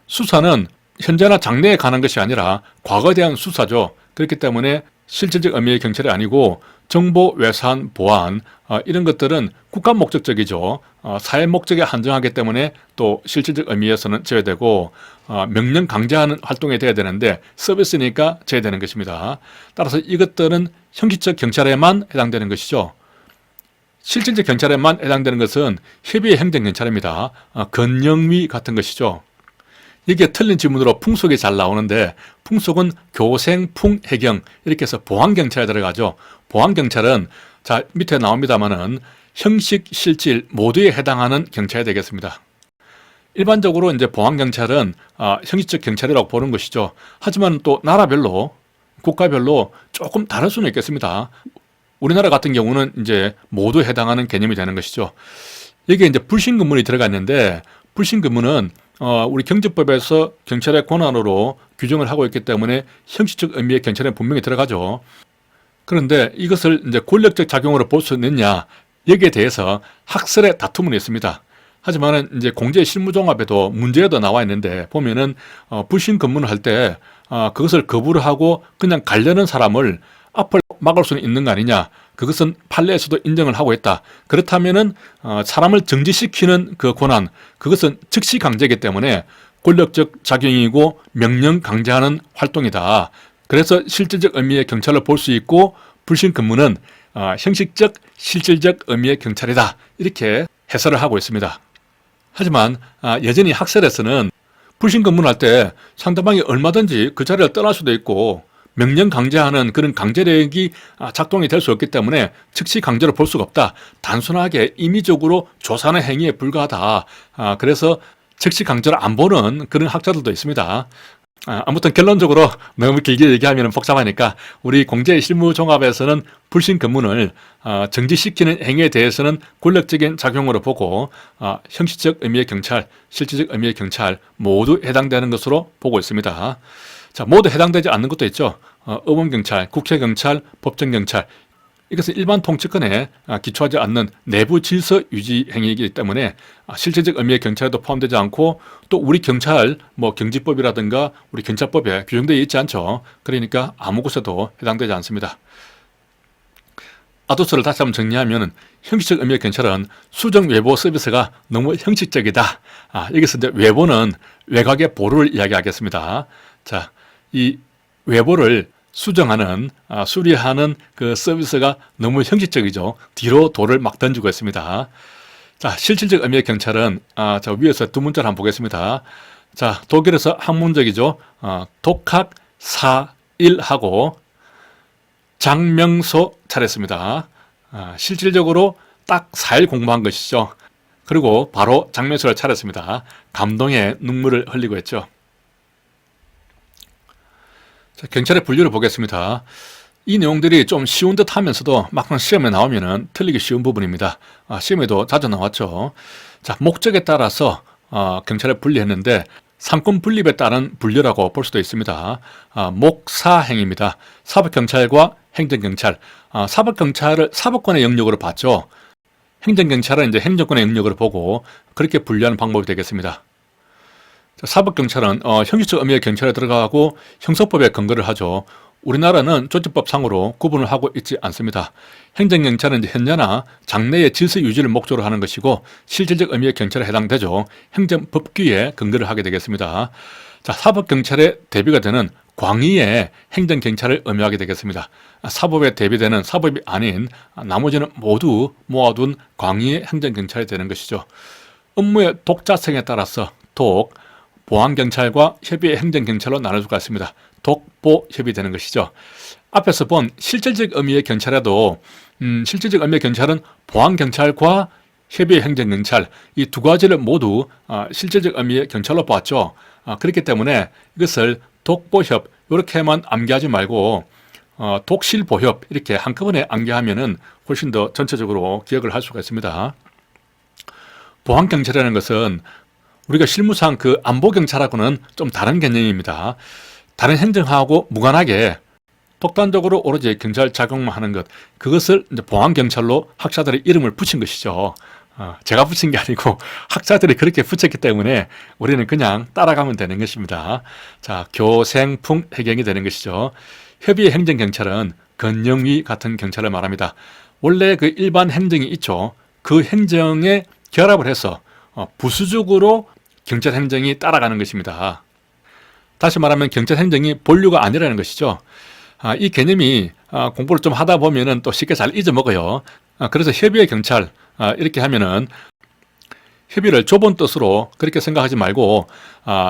수사는 현재나 장래에 관한 것이 아니라 과거에 대한 수사죠. 그렇기 때문에 실질적 의미의 경찰이 아니고 정보 외산 보안 이런 것들은 국가 목적적이죠. 사회 목적에 한정하기 때문에 또 실질적 의미에서는 제외되고 명령 강제하는 활동이 돼야 되는데 서비스니까 제외되는 것입니다. 따라서 이것들은 형식적 경찰에만 해당되는 것이죠. 실질적 경찰에만 해당되는 것은 협의의 행정경찰입니다. 건영위 같은 것이죠. 이게 틀린 지문으로 풍속이 잘 나오는데 풍속은 교생, 풍, 해경 이렇게 해서 보안경찰에 들어가죠. 보안경찰은 자 밑에 나옵니다만은 형식, 실질 모두에 해당하는 경찰이 되겠습니다. 일반적으로 이제 보안경찰은 형식적 경찰이라고 보는 것이죠. 하지만 또 나라별로 국가별로 조금 다를 수는 있겠습니다. 우리나라 같은 경우는 이제 모두 해당하는 개념이 되는 것이죠. 여기에 이제 불신검문이 들어가 있는데 불신검문은 우리 경제법에서 경찰의 권한으로 규정을 하고 있기 때문에 형식적 의미의 경찰에 분명히 들어가죠. 그런데 이것을 이제 권력적 작용으로 볼 수 있느냐, 여기에 대해서 학설의 다툼은 있습니다. 하지만은 이제 공제 실무종합에도 문제도 나와 있는데 보면은 불신 검문을 할 때 그것을 거부를 하고 그냥 가려는 사람을 앞을 막을 수는 있는 거 아니냐. 그것은 판례에서도 인정을 하고 있다. 그렇다면은 사람을 정지시키는 그 권한, 그것은 즉시 강제이기 때문에 권력적 작용이고 명령 강제하는 활동이다. 그래서 실질적 의미의 경찰로 볼 수 있고 불신 근무는 형식적, 실질적 의미의 경찰이다. 이렇게 해설을 하고 있습니다. 하지만 여전히 학설에서는 불신 근무를 할 때 상대방이 얼마든지 그 자리를 떠날 수도 있고 명령 강제하는 그런 강제력이 작동이 될 수 없기 때문에 즉시 강제로 볼 수가 없다. 단순하게 임의적으로 조사하는 행위에 불과하다. 그래서 즉시 강제로 안 보는 그런 학자들도 있습니다. 아무튼 결론적으로 너무 길게 얘기하면 복잡하니까 우리 공제 실무종합에서는 불신 근무를 정지시키는 행위에 대해서는 권력적인 작용으로 보고 형식적 의미의 경찰, 실질적 의미의 경찰 모두 해당되는 것으로 보고 있습니다. 자, 모두 해당되지 않는 것도 있죠. 의원경찰, 국회경찰, 법정경찰. 이것은 일반 통치권에 기초하지 않는 내부 질서 유지 행위이기 때문에 실질적 의미의 경찰에도 포함되지 않고 또 우리 경찰, 경지법이라든가 우리 경찰법에 규정되어 있지 않죠. 그러니까 아무 곳에도 해당되지 않습니다. 아도스를 다시 한번 정리하면 형식적 의미의 경찰은 수정 외보 서비스가 너무 형식적이다. 여기서 이제 외보는 외곽의 보루를 이야기하겠습니다. 자, 이 외보를 수정하는, 수리하는 그 서비스가 너무 형식적이죠. 뒤로 돌을 막 던지고 있습니다. 자, 실질적 의미의 경찰은, 자, 위에서 두 문자를 한번 보겠습니다. 자, 독일에서 학문적이죠. 독학, 사일하고 장명소 차렸습니다. 실질적으로 딱 4일 공부한 것이죠. 그리고 바로 장명소를 차렸습니다. 감동의 눈물을 흘리고 했죠. 자, 경찰의 분류를 보겠습니다. 이 내용들이 좀 쉬운 듯 하면서도 막상 시험에 나오면 틀리기 쉬운 부분입니다. 시험에도 자주 나왔죠. 자, 목적에 따라서 경찰을 분리했는데 상권 분립에 따른 분류라고 볼 수도 있습니다. 목사행입니다. 사법경찰과 행정경찰. 사법경찰을 사법권의 영역으로 봤죠. 행정경찰은 이제 행정권의 영역으로 보고 그렇게 분류하는 방법이 되겠습니다. 사법경찰은 형식적 의미의 경찰에 들어가고 형사법에 근거를 하죠. 우리나라는 조직법상으로 구분을 하고 있지 않습니다. 행정경찰은 이제 현재나 장래의 질서 유지를 목적으로 하는 것이고 실질적 의미의 경찰에 해당되죠. 행정법규에 근거를 하게 되겠습니다. 자, 사법경찰에 대비가 되는 광의의 행정경찰을 의미하게 되겠습니다. 사법에 대비되는 사법이 아닌 나머지는 모두 모아둔 광의의 행정경찰이 되는 것이죠. 업무의 독자성에 따라서 보안경찰과 협의의 행정경찰로 나눌 수가 있습니다. 독보협이 되는 것이죠. 앞에서 본 실질적 의미의 경찰에도 실질적 의미의 경찰은 보안경찰과 협의의 행정경찰 이 두 가지를 모두 실질적 의미의 경찰로 보았죠. 그렇기 때문에 이것을 독보협 이렇게만 암기하지 말고 독실보협 이렇게 한꺼번에 암기하면은 훨씬 더 전체적으로 기억을 할 수가 있습니다. 보안경찰이라는 것은 우리가 실무상 그 안보경찰하고는 좀 다른 개념입니다. 다른 행정하고 무관하게 독단적으로 오로지 경찰 작용만 하는 것, 그것을 이제 보안경찰로 학자들이 이름을 붙인 것이죠. 제가 붙인 게 아니고 학자들이 그렇게 붙였기 때문에 우리는 그냥 따라가면 되는 것입니다. 자, 교생풍 해경이 되는 것이죠. 협의의 행정경찰은 건영위 같은 경찰을 말합니다. 원래 그 일반 행정이 있죠. 그 행정에 결합을 해서 부수적으로 경찰 행정이 따라가는 것입니다. 다시 말하면 경찰 행정이 본류가 아니라는 것이죠. 이 개념이 공부를 좀 하다 보면은 또 쉽게 잘 잊어먹어요. 그래서 협의의 경찰 이렇게 하면은 협의를 좁은 뜻으로 그렇게 생각하지 말고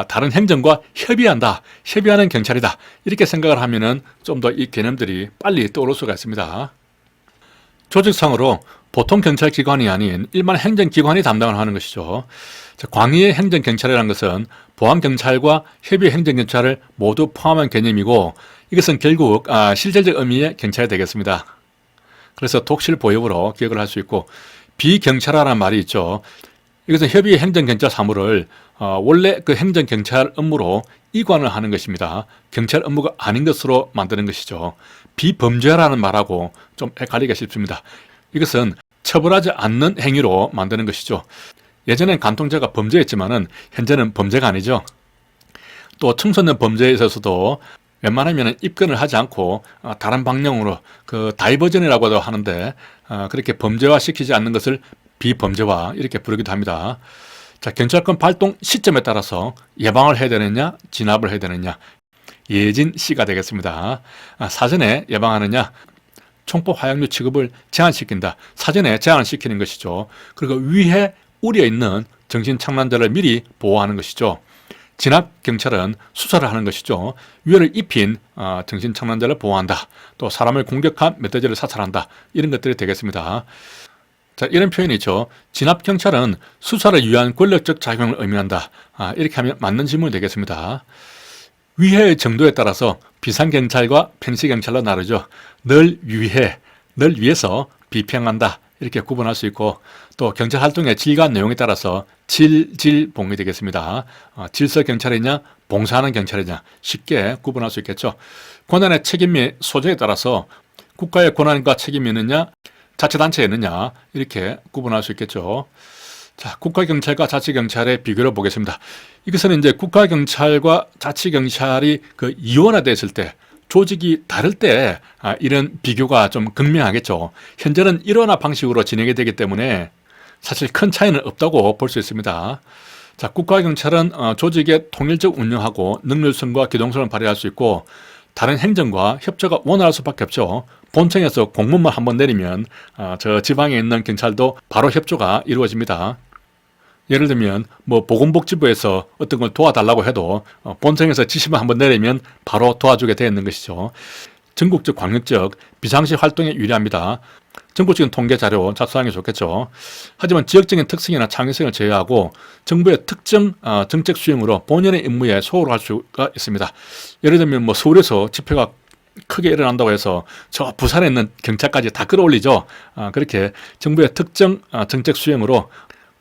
다른 행정과 협의한다, 협의하는 경찰이다 이렇게 생각을 하면은 좀 더 이 개념들이 빨리 떠오를 수가 있습니다. 조직상으로 보통 경찰기관이 아닌 일반 행정기관이 담당을 하는 것이죠. 광의의 행정경찰이라는 것은 보안경찰과 협의 행정경찰을 모두 포함한 개념이고 이것은 결국 실질적 의미의 경찰이 되겠습니다. 그래서 독실보협으로 기억을 할 수 있고 비경찰화라는 말이 있죠. 이것은 협의 행정경찰 사무를 원래 그 행정경찰 업무로 이관을 하는 것입니다. 경찰 업무가 아닌 것으로 만드는 것이죠. 비범죄라는 말하고 좀 헷갈리기 쉽습니다. 이것은 처벌하지 않는 행위로 만드는 것이죠. 예전엔 간통죄가 범죄였지만은 현재는 범죄가 아니죠. 또 청소년 범죄에 있어서도 웬만하면 입건을 하지 않고 다른 방향으로 그 다이버전이라고도 하는데 그렇게 범죄화 시키지 않는 것을 비범죄화 이렇게 부르기도 합니다. 자, 경찰권 발동 시점에 따라서 예방을 해야 되느냐 진압을 해야 되느냐 예진 C가 되겠습니다. 사전에 예방하느냐 총법 화약류 취급을 제한시킨다. 사전에 제한을 시키는 것이죠. 그리고 위해 우려 있는 정신착란자를 미리 보호하는 것이죠. 진압 경찰은 수사를 하는 것이죠. 위해를 입힌 정신착란자를 보호한다. 또 사람을 공격한 멧돼지를 사살한다. 이런 것들이 되겠습니다. 자, 이런 표현이죠. 진압 경찰은 수사를 위한 권력적 작용을 의미한다. 이렇게 하면 맞는 질문이 되겠습니다. 위해의 정도에 따라서 비상경찰과 평시경찰로 나누죠. 늘 위해, 늘 위해서 비평한다. 이렇게 구분할 수 있고 또 경찰 활동의 질과 내용에 따라서 질봉이 되겠습니다. 질서경찰이냐 봉사하는 경찰이냐 쉽게 구분할 수 있겠죠. 권한의 책임 및 소재에 따라서 국가의 권한과 책임이 있느냐 자치단체에 있느냐 이렇게 구분할 수 있겠죠. 자, 국가경찰과 자치경찰의 비교를 보겠습니다. 이것은 이제 국가경찰과 자치경찰이 그 이원화됐을 때 조직이 다를 때 이런 비교가 좀 극명하겠죠. 현재는 일원화 방식으로 진행이 되기 때문에 사실 큰 차이는 없다고 볼 수 있습니다. 자, 국가경찰은 조직의 통일적 운영하고 능률성과 기동성을 발휘할 수 있고 다른 행정과 협조가 원활할 수밖에 없죠. 본청에서 공문만 한번 내리면 저 지방에 있는 경찰도 바로 협조가 이루어집니다. 예를 들면 뭐 보건복지부에서 어떤 걸 도와달라고 해도 본청에서 지시만 한번 내리면 바로 도와주게 되어 있는 것이죠. 전국적 광역적 비상시 활동에 유리합니다. 전국적인 통계 자료 작성하는 게 좋겠죠. 하지만 지역적인 특성이나 창의성을 제외하고 정부의 특정 정책 수행으로 본연의 임무에 소홀히 할 수가 있습니다. 예를 들면 뭐 서울에서 집회가 크게 일어난다고 해서 저 부산에 있는 경찰까지 다 끌어올리죠. 그렇게 정부의 특정 정책 수행으로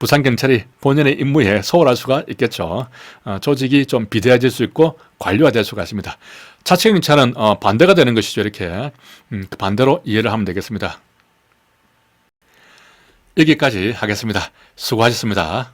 부산경찰이 본연의 임무에 소홀할 수가 있겠죠. 조직이 좀 비대해질 수 있고 관료화될 수가 있습니다. 자치경찰은 반대가 되는 것이죠. 이렇게 그 반대로 이해를 하면 되겠습니다. 여기까지 하겠습니다. 수고하셨습니다.